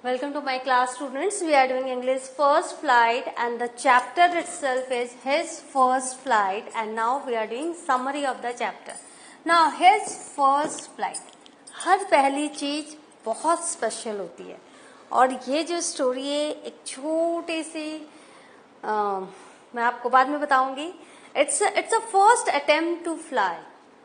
Welcome to my class, students. We are doing English first flight and the chapter itself is his first flight, and now we are doing summary of the chapter. Now his first flight, हर पहली चीज बहुत special होती है और ये जो story है एक छोटे से मैं आपको बाद में बताऊंगी. It's a first attempt to fly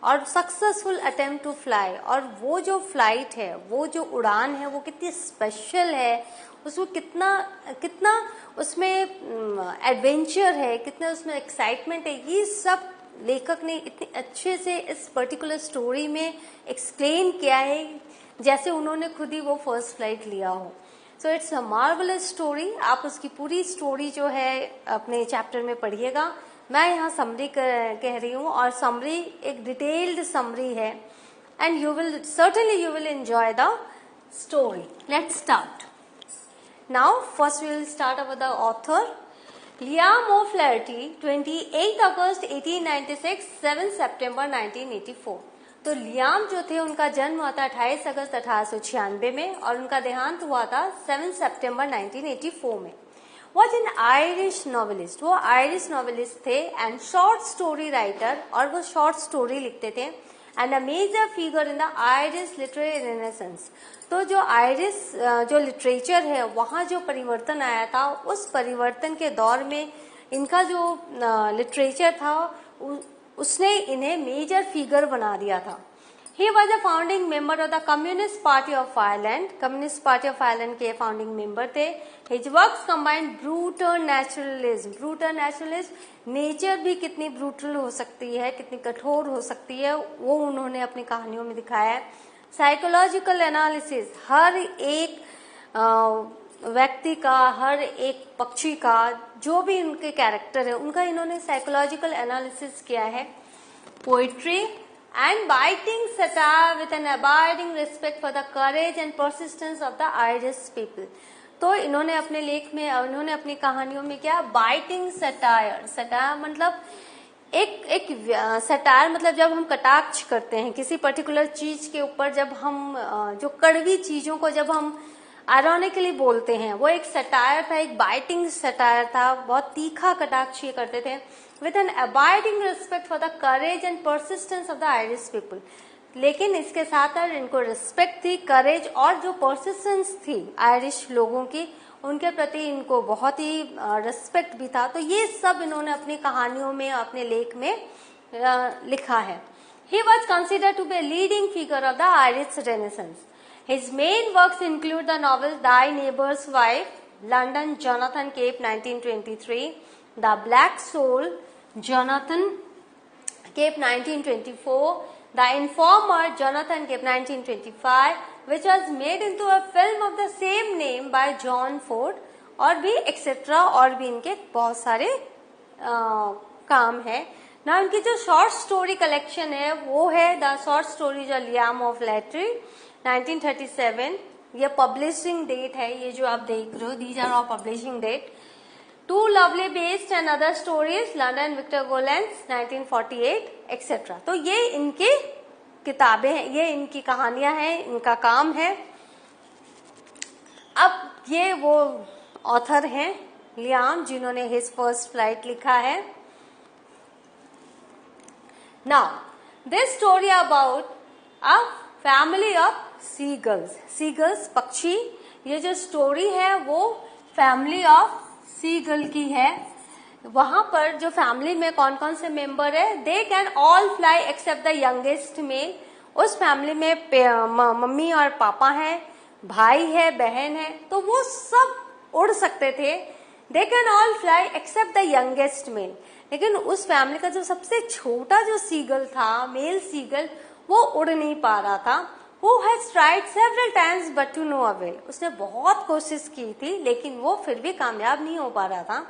और सक्सेसफुल अटेम्प्ट टू फ्लाई, और वो जो फ्लाइट है, वो जो उड़ान है, वो कितनी स्पेशल है, उसमें कितना उसमें एडवेंचर है, कितना उसमें एक्साइटमेंट है, ये सब लेखक ने इतने अच्छे से इस पर्टिकुलर स्टोरी में एक्सप्लेन किया है जैसे उन्होंने खुद ही वो फर्स्ट फ्लाइट लिया हो. So it's a marvellous story. आप उसकी पूरी स्टोरी जो है अपने चैप्टर में पढ़िएगा. मैं यहाँ समरी कह रही हूँ और समरी एक डिटेल्ड समरी है, and you will enjoy the story. Let's start now. First we will start our the author. Liam O'Flaherty, 28 अगस्त 1896, 7 सितंबर 1984. तो लियाम जो थे उनका जन्म हुआ था 28 अगस्त 1896 में और उनका देहांत हुआ था 7 सितंबर 1984 में. Was an Irish novelist. वो आयरिश नॉवेलिस्ट थे एंड शॉर्ट स्टोरी राइटर, और वो शॉर्ट स्टोरी लिखते थे. And a major figure in the Irish literary renaissance. तो जो आयरिश जो लिटरेचर है वहाँ जो परिवर्तन आया था, उस परिवर्तन के दौर में इनका जो लिटरेचर था उसने इन्हें मेजर फिगर बना दिया था. He was a founding member of the Communist Party of Ireland. Communist Party of Ireland के founding member थे. His works combined brutal naturalism. Brutal naturalism, nature भी कितनी ब्रूटल हो सकती है, कितनी कठोर हो सकती है, वो उन्होंने अपनी कहानियों में दिखाया है. साइकोलॉजिकल एनालिसिस, हर एक व्यक्ति का, हर एक पक्षी का, जो भी उनके कैरेक्टर है उनका इन्होंने साइकोलॉजिकल एनालिसिस किया है. Poetry and biting satire with an abiding respect for the courage and persistence of the Irish people. तो इन्होंने अपने लेख में, इन्होंने अपनी कहानियों में क्या, बाइटिंग सटायर. सटायर मतलब एक सटायर मतलब जब हम कटाक्ष करते हैं किसी पर्टिकुलर चीज के ऊपर, जब हम जो कड़वी चीजों को जब हम आयरॉनिकली बोलते हैं, वो एक सटायर था, एक बाइटिंग सटायर था. बहुत तीखा कटाक्ष ये करते थे. with an abiding respect for the courage and persistence of the Irish people. लेकिन इसके साथ साथ इनको रिस्पेक्ट थी, करेज और जो परसिस्टेंस थी आयरिश लोगों की, उनके प्रति इनको बहुत ही रिस्पेक्ट भी था. तो ये सब इन्होंने अपनी कहानियों में, अपने लेख में लिखा है. He was considered to be a leading figure of the Irish Renaissance. His main works include the novels Thy Neighbor's Wife, London, Jonathan Cape, 1923, The Black Soul, Jonathan Cape, 1924, The Informer, Jonathan Cape, 1925, which was made into a film of the same name by John Ford, और भी etcetera, और भी इनके बहुत सारे काम है ना. उनकी जो शॉर्ट स्टोरी कलेक्शन है वो है द शॉर्ट स्टोरी जो लियाम ओ'फ्लैherty, 1937. ये पब्लिशिंग डेट है, ये जो आप देख रहे हो, these are all publishing date. Two Lovely Beasts and Other Stories, London, Victor Gollancz, 1948, etc. तो ये इनकी किताबें हैं, ये इनकी कहानियां हैं, इनका काम है. अब ये वो ऑथर हैं लियाम जिन्होंने हिज फर्स्ट फ्लाइट लिखा है. Now, this story about a family of seagulls. Seagulls, पक्षी. ये जो स्टोरी है वो फैमिली ऑफ सीगल की है. वहां पर जो फैमिली में कौन कौन से मेंबर है, they can all fly except the youngest male. उस फैमिली में मम्मी और पापा हैं, भाई है, बहन है, तो वो सब उड़ सकते थे. They can all fly except the youngest male. लेकिन उस फैमिली का जो सबसे छोटा जो सीगल था, मेल सीगल, वो उड़ नहीं पा रहा था. Who has tried several times but to no avail. उसने बहुत कोशिश की थी लेकिन वो फिर भी कामयाब नहीं हो पा रहा था.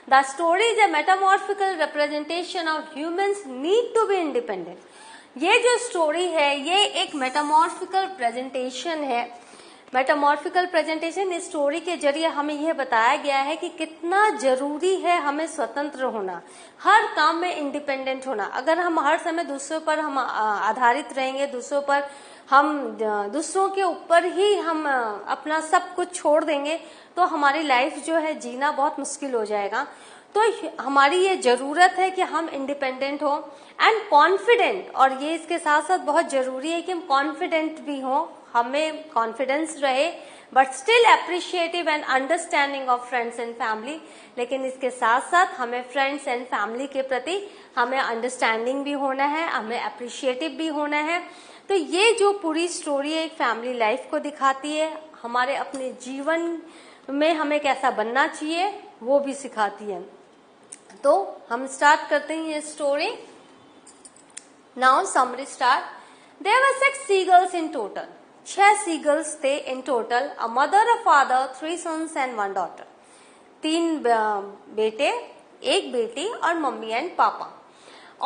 The story is a metamorphical representation of humans need to be independent. ये जो स्टोरी है ये एक मेटामॉर्फिकल प्रेजेंटेशन है. मेटामॉर्फिकल प्रेजेंटेशन, इस स्टोरी के जरिए हमें यह बताया गया है कि कितना जरूरी है हमें स्वतंत्र होना, हर काम में इंडिपेंडेंट होना. अगर हम हर समय दूसरों पर हम आधारित रहेंगे, दूसरों पर हम दूसरों के ऊपर ही हम अपना सब कुछ छोड़ देंगे तो हमारी लाइफ जो है जीना बहुत मुश्किल हो जाएगा। तो हमारी ये जरूरत है कि हम इंडिपेंडेंट हो एंड कॉन्फिडेंट, और ये इसके साथ साथ बहुत जरूरी है कि हम कॉन्फिडेंट भी हो, हमें कॉन्फिडेंस रहे, but still appreciative and understanding of friends and family. लेकिन इसके साथ साथ हमें फ्रेंड्स एंड फैमिली के प्रति हमें अंडरस्टैंडिंग भी होना है, हमें अप्रिशिएटिव भी होना है। तो ये जो पूरी स्टोरी है एक फैमिली लाइफ को दिखाती है, हमारे अपने जीवन में हमें कैसा बनना चाहिए वो भी सिखाती है। तो हम स्टार्ट करते हैं ये story. Now summary start. There were 6 seagulls in total. 6 seagulls थे in total. A mother, a father, 3 sons and 1 daughter. 3 बेटे, 1 बेटी और मम्मी एंड पापा।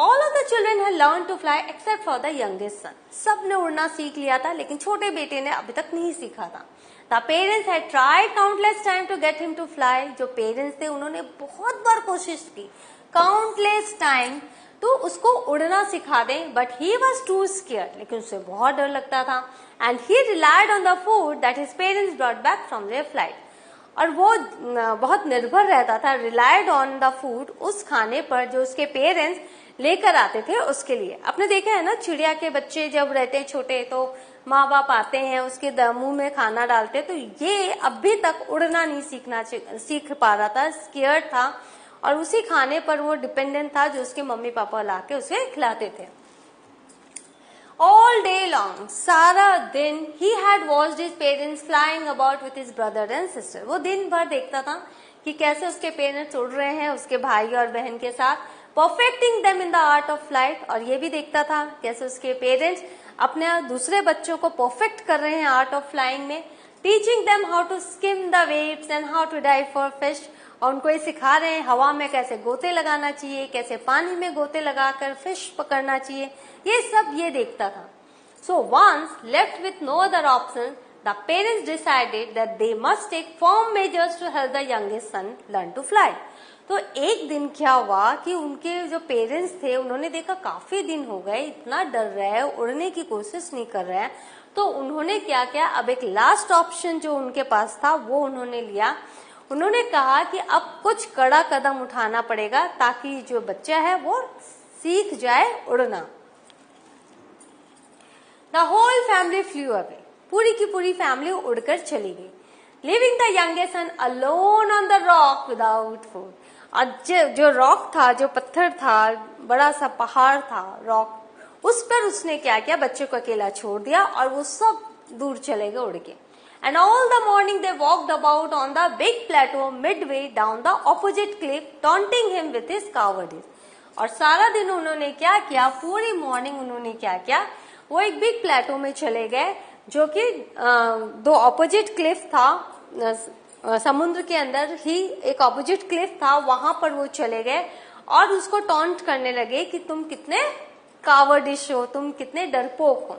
All of the children had learned to fly except for the youngest son. सब ने उड़ना सीख लिया था लेकिन छोटे बेटे ने अभी तक नहीं सीखा था। The parents had tried countless time to get him to fly. जो पेरेंट्स थे उन्होंने बहुत बार कोशिश की countless time तो उसको उड़ना सिखा दें, but he was too scared. लेकिन उसे बहुत डर लगता था and he relied on the food that his parents brought back from their flight. और वो बहुत निर्भर रहता था, रिलायड ऑन द फूड, उस खाने पर जो उसके पेरेंट्स लेकर आते थे उसके लिए। आपने देखा है ना, चिड़िया के बच्चे जब रहते हैं छोटे तो माँ बाप आते हैं उसके मुंह में खाना डालते, तो ये अभी तक उड़ना नहीं सीख पा रहा था, स्केयर्ड था और उसी खाने पर वो डिपेंडेंट था जो उसके मम्मी पापा लाके उसे खिलाते थे। All day long, सारा दिन he had watched his parents flying about with his brother and sister. वो दिन भर देखता था कि कैसे उसके पेरेंट्स उड़ रहे हैं उसके भाई और बहन के साथ, perfecting them in the art of flight. और ये भी देखता था कैसे उसके पेरेंट्स अपने दूसरे बच्चों को परफेक्ट कर रहे हैं आर्ट ऑफ फ्लाइंग में, teaching them how to skim the waves and how to dive for fish. और उनको ये सिखा रहे हैं हवा में कैसे गोते लगाना चाहिए, कैसे पानी में गोते लगाकर फिश पकड़ना चाहिए, ये सब ये देखता था। So once left with no other option, the parents decided that they must take firm measures to help the youngest son learn to fly. तो एक दिन क्या हुआ कि उनके जो पेरेंट्स थे उन्होंने देखा काफी दिन हो गए, इतना डर रहा है, उड़ने की कोशिश नहीं कर रहा है, तो उन्होंने क्या किया, अब एक लास्ट ऑप्शन जो उनके पास था वो उन्होंने लिया। उन्होंने कहा कि अब कुछ कड़ा कदम उठाना पड़ेगा ताकि जो बच्चा है वो सीख जाए उड़ना। The whole family flew away. पूरी की पूरी फैमिली उड़कर चली गई, leaving the youngest son alone on the rock without food. और जो रॉक था, जो पत्थर था, बड़ा सा पहाड़ था रॉक, उस पर उसने क्या किया, बच्चे को अकेला छोड़ दिया और वो सब दूर चले गए उड़ के। And all the morning they walked about on the big plateau midway down the opposite cliff, taunting him with his cowardice. और सारा दिन उन्होंने क्या किया, पूरी मॉर्निंग उन्होंने क्या किया, वो एक बिग प्लेटो में चले गए जो कि 2 ऑपोजिट क्लिफ था, समुद्र के अंदर ही एक ऑपोजिट क्लिफ था, वहां पर वो चले गए और उसको टॉन्ट करने लगे कि तुम कितने कावर्डिश हो, तुम कितने डरपोक हो।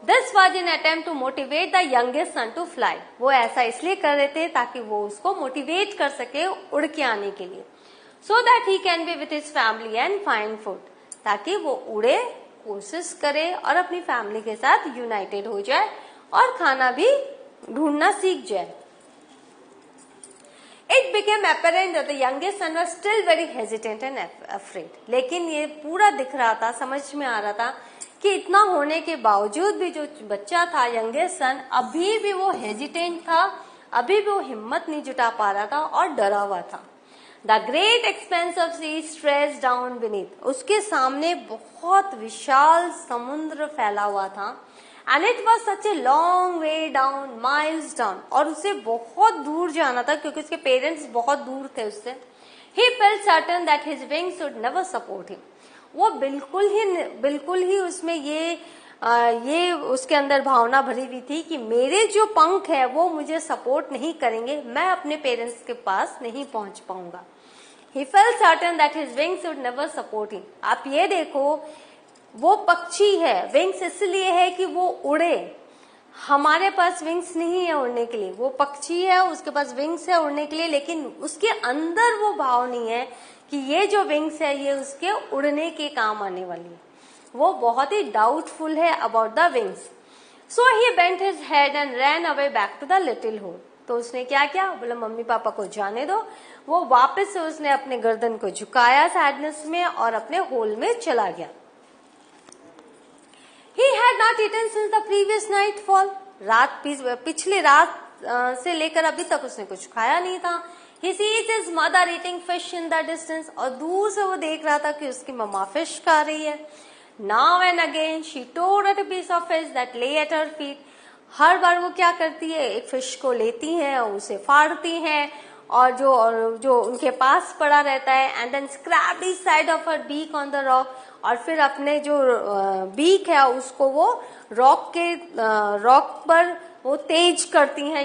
This was an attempt to motivate the youngest son to fly. वो ऐसा इसलिए कर रहे थे ताकि वो उसको मोटिवेट कर सके उड़ के आने के लिए, so that he can be with his family and find food. ताकि वो उड़े, कोशिश करे और अपनी फैमिली के साथ यूनाइटेड हो जाए और खाना भी ढूंढना सीख जाए। It became apparent that the youngest son was still very hesitant and afraid. लेकिन ये पूरा दिख रहा था, समझ में आ रहा था कि इतना होने के बावजूद भी जो बच्चा था यंगेस्ट सन, अभी भी वो हेजिटेंट था, अभी भी वो हिम्मत नहीं जुटा पा रहा था और डरा हुआ था। The great expanse of sea stretched down beneath. उसके सामने बहुत विशाल समुद्र फैला हुआ था, and it was such a long way down, miles down. और उसे बहुत दूर जाना था क्योंकि उसके पेरेंट्स बहुत दूर थे उससे। He felt certain that his wings would never support him. वो बिल्कुल ही उसमें ये उसके अंदर भावना भरी हुई थी कि मेरे जो पंख है वो मुझे सपोर्ट नहीं करेंगे, मैं अपने पेरेंट्स के पास नहीं पहुंच पाऊंगा। He felt certain that his wings would never support him. आप ये देखो, वो पक्षी है, विंग्स इसलिए है कि वो उड़े, हमारे पास विंग्स नहीं है उड़ने के लिए। वो पक्षी है, उसके पास विंग्स है उड़ने के लिए, लेकिन उसके अंदर वो भाव नहीं है कि ये जो विंग्स है ये उसके उड़ने के काम आने वाली है। वो बहुत ही डाउटफुल है about the wings. So he bent his head and ran away back to the little hole. तो उसने क्या किया, बोला मम्मी पापा को जाने दो. वो वापस से उसने अपने गर्दन को झुकाया सैडनेस में और अपने होल में चला गया. He had not eaten since the previous nightfall. पिछली रात से लेकर अभी तक उसने कुछ खाया नहीं था. He sees his mother eating fish in the distance. और दूर से वो देख रहा था कि उसकी मम्मा फिश खा रही है. Now and again she tore at a piece of fish that lay at her feet. हर बार वो क्या करती है, एक फिश को लेती हैं और उसे फाड़ती हैं और जो उनके पास पड़ा रहता है, and then scraped each side of her beak on the rock. और फिर अपने जो बीक है उसको वो रॉक पर वो तेज करती हैं,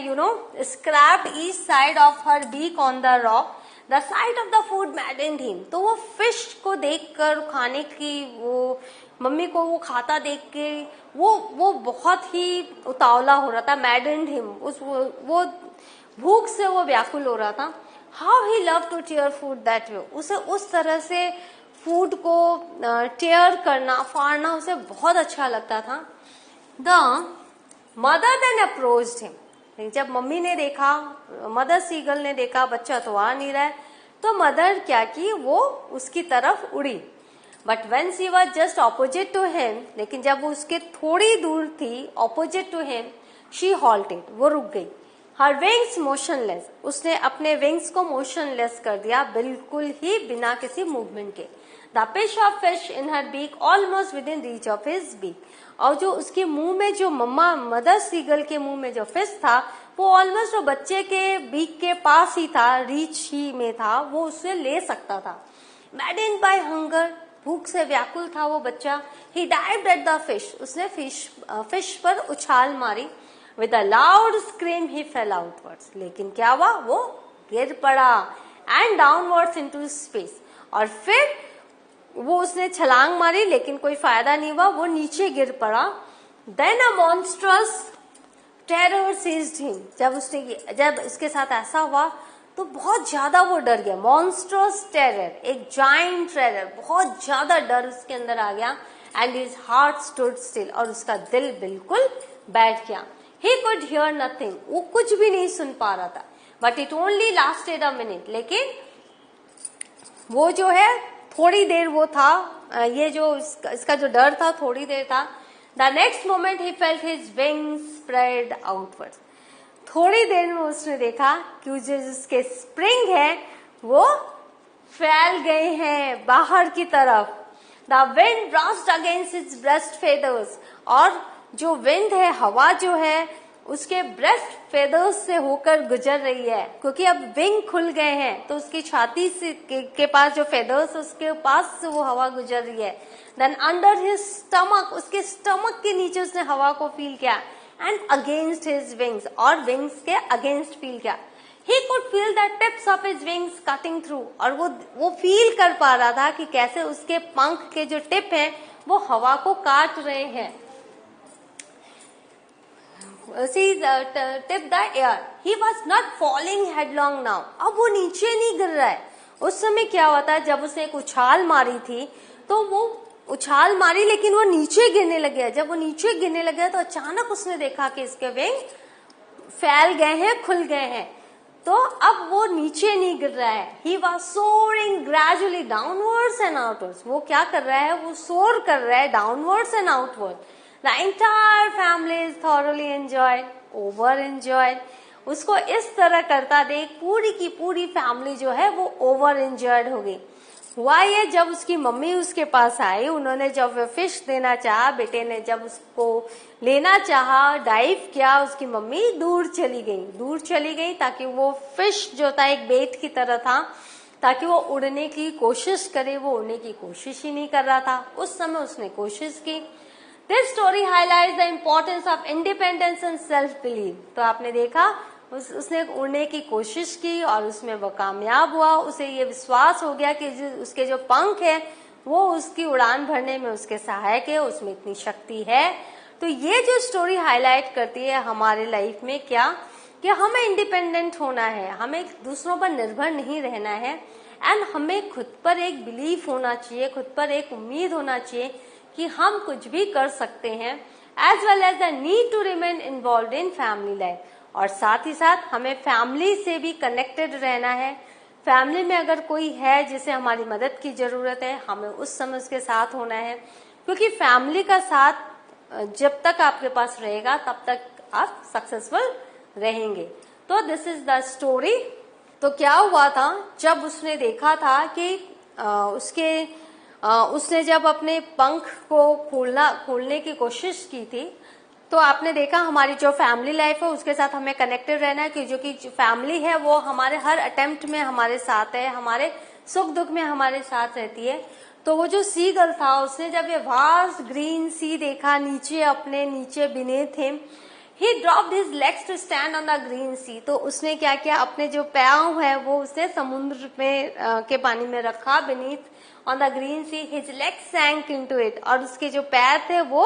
scraped each side of her beak on the rock. The sight of the food maddened him. तो वो फिश को देखकर खाने की वो मम्मी को वो खाता देख के वो बहुत ही उतावला हो रहा था. maddened him. वो भूख से वो व्याकुल हो रहा था. How he loved to tear food that way. उसे उस तरह से फूड को टेयर करना, फाड़ना उसे बहुत अच्छा लगता था. The mother then approached him. जब मम्मी ने देखा, मदर सीगल ने देखा बच्चा तो आ नहीं रहा है, तो मदर क्या की, वो उसकी तरफ उड़ी. But when she was just opposite to him, लेकिन जब वो उसके थोड़ी दूर थी opposite to him, she halted, वो रुक गई. हर विंग्स मोशनलेस, उसने अपने विंग्स को मोशनलेस कर दिया, बिल्कुल ही बिना किसी मूवमेंट के. The piece of fish in her beak almost within reach of his beak. और जो उसके मुंह में जो मदर सीगल के मुंह में जो फिश था वो ऑलमोस्ट वो बच्चे के बीक के पास ही था, रीच ही में था, वो उसे ले सकता था. मैडेन बाय हंगर, भूख से व्याकुल था वो बच्चा. ही डाइव्ड एट द फिश, उसने फिश पर उछाल मारी. With a loud scream he fail outwards, लेकिन क्या हुआ, वो गिर पड़ा. एंड डाउनवर्ड्स इनटू स्पेस, और फिर वो उसने छलांग मारी लेकिन कोई फायदा नहीं हुआ, वो नीचे गिर पड़ा. देन अ मॉन्स्ट्रस टेरर सीज्ड हिम, जब उसके साथ ऐसा हुआ तो बहुत ज्यादा वो डर गया. मॉन्स्ट्रस टेरर, एक जाइंट टेरर, बहुत ज्यादा डर उसके अंदर आ गया. And his heart stood still, और उसका दिल बिल्कुल बैठ गया. ही कुड हियर नथिंग, वो कुछ भी नहीं सुन पा रहा था. But it only lasted a minute, लेकिन वो जो है थोड़ी देर वो था, ये जो इसका जो डर था थोड़ी देर था. The next moment he felt his wings spread outward. थोड़ी देर में उसने देखा कि जो उसके स्प्रिंग है वो फैल गए हैं बाहर की तरफ. The wind burst against his breast feathers, और जो विंड है, हवा जो है उसके ब्रेस्ट फेदर्स से होकर गुजर रही है, क्योंकि अब विंग खुल गए हैं तो उसकी छाती से के पास जो फेदर्स उसके पास से वो हवा गुजर रही है. देन अंडर हिज स्टमक, उसके स्टमक के नीचे उसने हवा को फील किया. एंड अगेंस्ट हिज विंग्स, और विंग्स के अगेंस्ट फील किया. He could feel the tips of his wings cutting through, और वो फील कर पा रहा था कि कैसे उसके पंख के जो टिप है वो हवा को काट रहे हैं. tip the air. He was not falling headlong now. अब वो नीचे नहीं गिर रहा है. उस समय क्या हुआ था, जब उसने एक उछाल मारी थी तो वो उछाल मारी लेकिन वो नीचे गिरने लग गया. जब वो नीचे गिरने लग गया तो अचानक उसने देखा कि इसके विंग फैल गए हैं, खुल गए हैं, तो अब वो नीचे नहीं गिर रहा है. He was soaring gradually downwards and outwards. वो क्या कर रहा है, वो सोर कर रहा है downwards and outwards. The entire family is thoroughly enjoyed, over enjoyed. उसको इस तरह करता देख पूरी की पूरी फैमिली जो है वो ओवर एंजॉयड हो गई. हुआ ये, जब उसकी मम्मी उसके पास आई, उन्होंने जब फिश देना चाहा, बेटे ने जब उसको लेना चाहा, डाइव किया, उसकी मम्मी दूर चली गई ताकि वो फिश जो था एक बेट की तरह था, ताकि वो उड़ने की कोशिश करे. वो उड़ने की कोशिश ही नहीं कर रहा था. उस समय उसने कोशिश की. This story highlights the importance of independence and self believe. तो आपने देखा उसने उड़ने की कोशिश की और उसमें वो कामयाब हुआ. उसे ये विश्वास हो गया कि उसके जो पंख है वो उसकी उड़ान भरने में उसके सहायक है, उसमें इतनी शक्ति है. तो ये जो स्टोरी हाईलाइट करती है हमारे लाइफ में क्या, कि हमें इंडिपेंडेंट होना है, हमें दूसरों पर निर्भर नहीं रहना है, एंड हमें खुद पर एक बिलीफ होना चाहिए, खुद पर एक उम्मीद होना चाहिए कि हम कुछ भी कर सकते हैं. As well as the need to remain involve in family life, और साथ ही साथ हमें फैमिली से भी कनेक्टेड रहना है। फैमिली में अगर कोई है जिसे हमारी मदद की जरूरत है, हमें उस समय उसके साथ होना है, क्योंकि फैमिली का साथ जब तक आपके पास रहेगा तब तक आप सक्सेसफुल रहेंगे। तो दिस इज द स्टोरी। तो क्या हुआ था, जब उसने देखा था कि उसने जब अपने पंख को खोलने की कोशिश की थी, तो आपने देखा हमारी जो फैमिली लाइफ है उसके साथ हमें कनेक्टेड रहना है, कि जो कि फैमिली है वो हमारे हर अटेम्प्ट में हमारे साथ है, हमारे सुख दुख में हमारे साथ रहती है। तो वो जो सीगल था, उसने जब ये वास्ट ग्रीन सी देखा नीचे, अपने नीचे beneath him, he dropped his legs to stand on the green sea। तो उसने क्या किया, अपने जो पैर है वो उसने समुद्र में के पानी में रखा, beneath on the green sea, his legs sank into it, और उसके जो पैर थे वो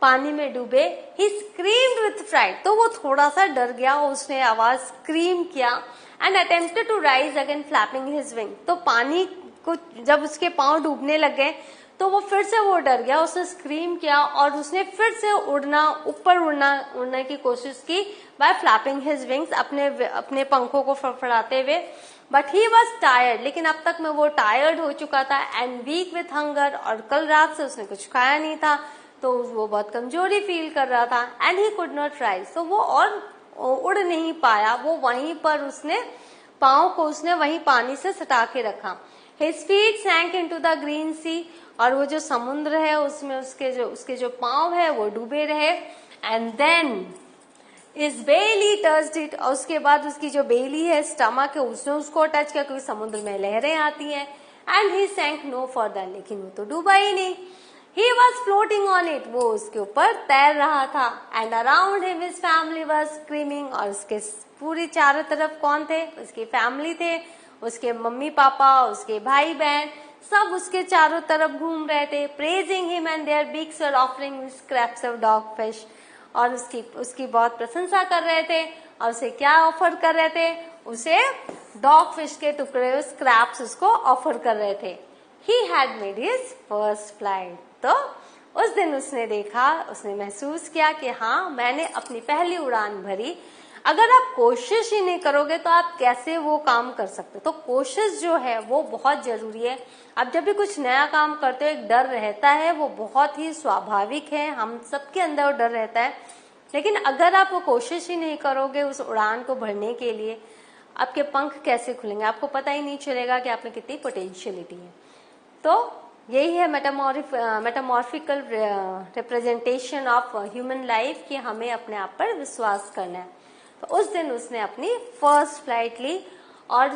पानी में डूबे। He screamed with fright, तो वो थोड़ा सा डर गया, उसने आवाज स्क्रीम किया, and attempted to rise again flapping his wing। तो पानी को जब उसके पांव डूबने लग गए तो वो फिर से वो डर गया, उसने स्क्रीम किया और उसने फिर से ऊपर उड़ने की कोशिश की बाय फ्लैपिंग हिज विंग्स, अपने पंखों को फड़फड़ाते हुए। बट ही वॉज टायर्ड, लेकिन अब तक में वो टायर्ड हो चुका था, एंड वीक विथ हंगर, और कल रात से उसने कुछ खाया नहीं था, तो वो बहुत कमजोरी फील कर रहा था। And he could not rise, तो वो और उड़ नहीं पाया, वो वहीं पर उसने पाँव को उसने वहीं पानी से सटा के रखा। His feet sank into the green sea, और वो जो समुद्र है उसमें उसके जो पाँव है वो डूबे रहे। And then his belly touched it, और उसके बाद उसकी जो बेली है, स्टमक है, उसने उसको टच किया, क्योंकि समुद्र में लहरें आती हैं। And he sank no further, लेकिन वो तो डूबा ही नहीं। He was floating on it, वो उसके ऊपर तैर रहा था। And around him his family was screaming, और उसके पूरी चारों तरफ कौन थे, उसकी फैमिली थे, उसके मम्मी पापा, उसके भाई बहन, सब उसके चारों तरफ घूम रहे थे। Praising him and their beaks were offering scraps of dogfish, और उसकी बहुत प्रशंसा कर रहे थे, और उसे क्या ऑफर कर रहे थे, उसे डॉग फिश के टुकड़े, स्क्रैप्स उसको ऑफर कर रहे थे। He had made his first flight, तो उस दिन उसने देखा, उसने महसूस किया कि हाँ, मैंने अपनी पहली उड़ान भरी। अगर आप कोशिश ही नहीं करोगे तो आप कैसे वो काम कर सकते? तो कोशिश जो है वो बहुत जरूरी है। आप जब भी कुछ नया काम करते हो, एक डर रहता है, वो बहुत ही स्वाभाविक है, हम सबके अंदर वो डर रहता है। लेकिन अगर आप वो कोशिश ही नहीं करोगे उस उड़ान को भरने के लिए, आपके पंख कैसे खुलेंगे? आपको पता ही नहीं चलेगा कि आप में कितनी पोटेंशियलिटी है। तो यही है मेटामॉर्फिकल रिप्रेजेंटेशन ऑफ ह्यूमन लाइफ, कि हमें अपने आप पर विश्वास करना है। तो उस दिन उसने अपनी फर्स्ट फ्लाइट ली, और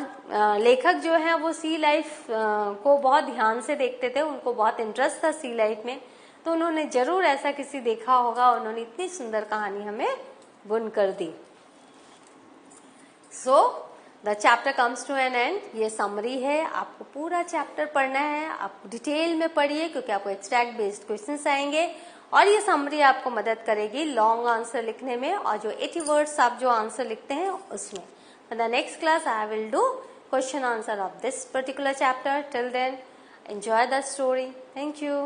लेखक जो है वो सी लाइफ को बहुत ध्यान से देखते थे, उनको बहुत इंटरेस्ट था सी लाइफ में, तो उन्होंने जरूर ऐसा किसी देखा होगा, उन्होंने इतनी सुंदर कहानी हमें बुन कर दी। So the chapter comes to an end. ये समरी है, आपको पूरा चैप्टर पढ़ना है, आप डिटेल में पढ़िए, क्योंकि आपको एक्सट्रैक्ट बेस्ड क्वेश्चंस आएंगे, और ये समरी आपको मदद करेगी लॉन्ग आंसर लिखने में, और जो 80 वर्ड्स आप जो आंसर लिखते हैं उसमें। In the next class I will do question answer of this particular chapter. Till then, enjoy the story. Thank you.